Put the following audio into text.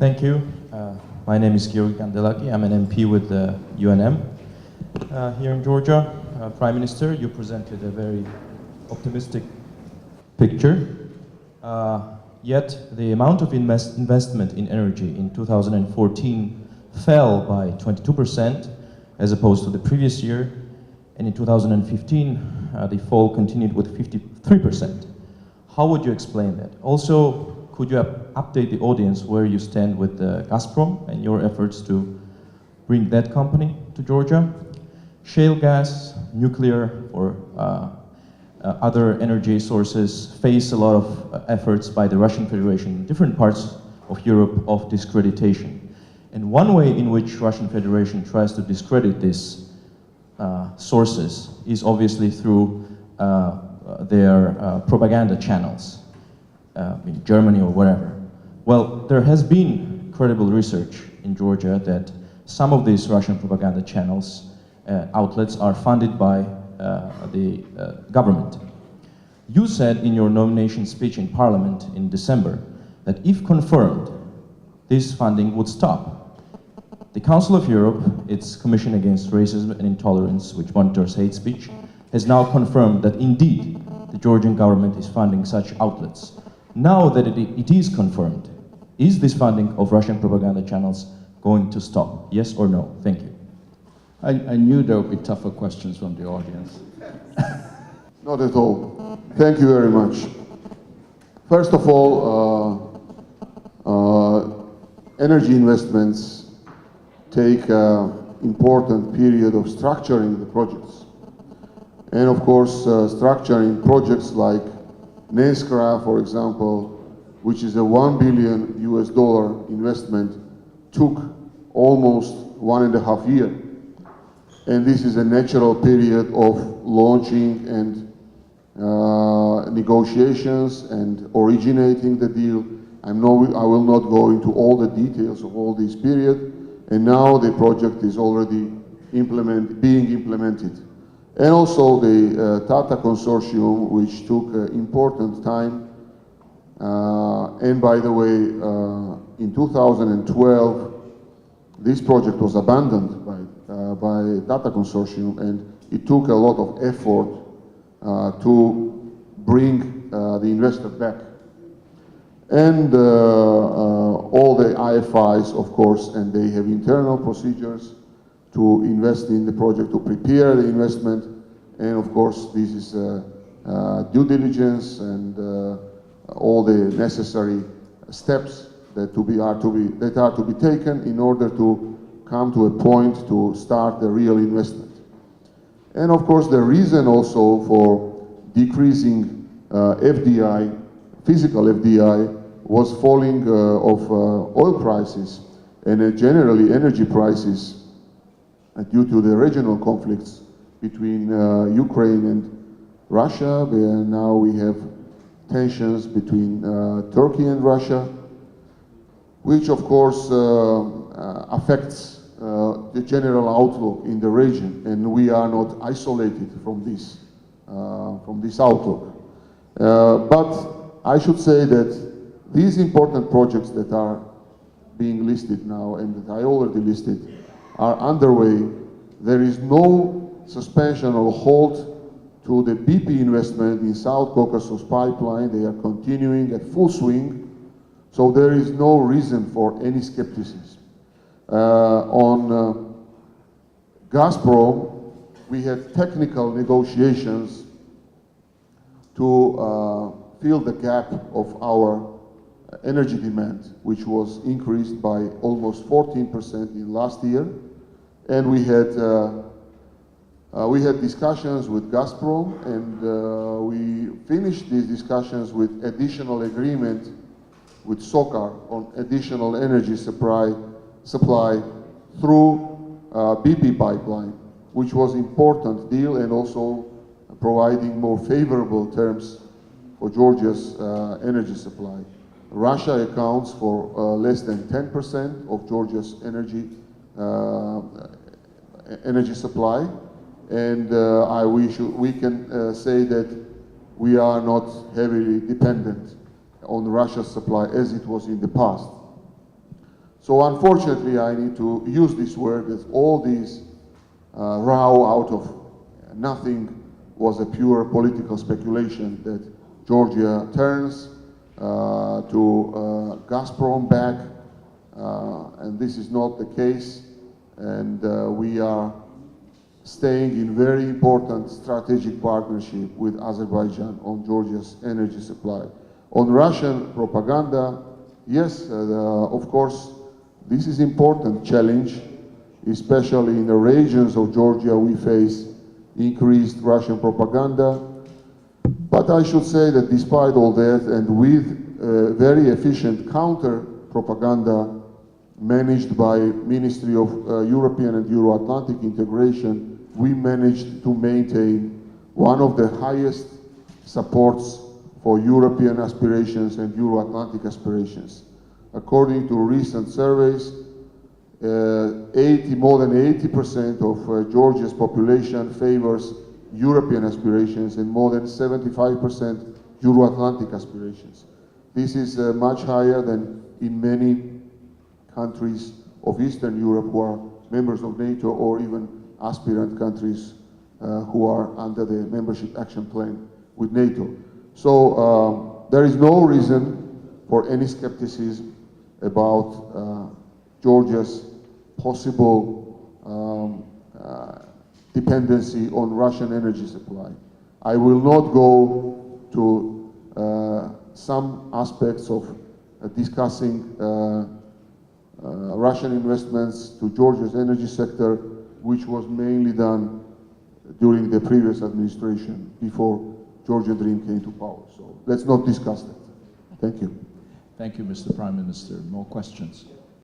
Thank you. My name is Giorgi Kandelaki. I'm an MP with the UNM here in Georgia. Prime Minister, you presented a very optimistic picture. Yet the amount of investment in energy in 2014 fell by 22% as opposed to the previous year. And in 2015, the fall continued with 53%. How would you explain that? Also, could you update the audience where you stand with Gazprom and your efforts to bring that company to Georgia? Shale gas, nuclear, or other energy sources face a lot of efforts by the Russian Federation in different parts of Europe of discreditation. And one way in which Russian Federation tries to discredit these sources is obviously through their propaganda channels in Germany or wherever. Well, there has been credible research in Georgia that some of these Russian propaganda channels, outlets, are funded by the government. You said in your nomination speech in Parliament in December that if confirmed, this funding would stop. The Council of Europe, its Commission Against Racism and Intolerance, which monitors hate speech, has now confirmed that indeed the Georgian government is funding such outlets. Now that it is confirmed, is this funding of Russian propaganda channels going to stop? Yes or no? Thank you. I knew there would be tougher questions from the audience. Not at all. Thank you very much. First of all, energy investments take an important period of structuring the projects. And of course, structuring projects like Nenskra, for example, which is a $1 billion investment, took almost 1.5 years. And this is a natural period of launching and negotiations and originating the deal. I will not go into all the details of all this period. And now the project is already being implemented. And also the Tata Consortium, which took important time. And by the way, in 2012, this project was abandoned by Tata Consortium, and it took a lot of effort to bring the investor back. And all the IFIs, of course, and they have internal procedures to invest in the project, to prepare the investment, and of course this is due diligence and all the necessary steps that are to be taken in order to come to a point to start the real investment. And of course the reason also for decreasing FDI, physical FDI, was falling of oil prices and generally energy prices due to the regional conflicts between Ukraine and Russia, where now we have tensions between Turkey and Russia, which of course affects the general outlook in the region, and we are not isolated from this outlook. But I should say that these important projects that are being listed now and that I already listed are underway. There is no suspension or halt to the BP investment in South Caucasus pipeline. They are continuing at full swing, so there is no reason for any skepticism. On Gazprom, we had technical negotiations to fill the gap of our energy demand, which was increased by almost 14% in last year. And we had discussions with Gazprom, and we finished these discussions with additional agreement with SOCAR on additional energy supply through BP pipeline, which was important deal and also providing more favorable terms for Georgia's energy supply. Russia accounts for less than 10% of Georgia's energy supply, and we can say that we are not heavily dependent on Russia's supply as it was in the past. So unfortunately, I need to use this word, that all these row out of nothing was a pure political speculation, that Georgia turns to Gazprom back, and this is not the case, and we are staying in very important strategic partnership with Azerbaijan on Georgia's energy supply. On Russian propaganda, yes, of course, this is important challenge, especially in the regions of Georgia we face increased Russian propaganda. But I should say that despite all that, and with very efficient counter propaganda managed by Ministry of European and Euro-Atlantic integration, we managed to maintain one of the highest supports for European aspirations and Euro-Atlantic aspirations. According to recent surveys, more than 80% of Georgia's population favors European aspirations and more than 75% Euro-Atlantic aspirations. This is much higher than in many countries of Eastern Europe who are members of NATO, or even aspirant countries who are under the membership action plan with NATO. So there is no reason for any skepticism about Georgia's possible dependency on Russian energy supply. I will not go to some aspects of discussing Russian investments to Georgia's energy sector, which was mainly done during the previous administration before Georgian Dream came to power. So let's not discuss that. Thank you. Thank you, Mr. Prime Minister. More questions?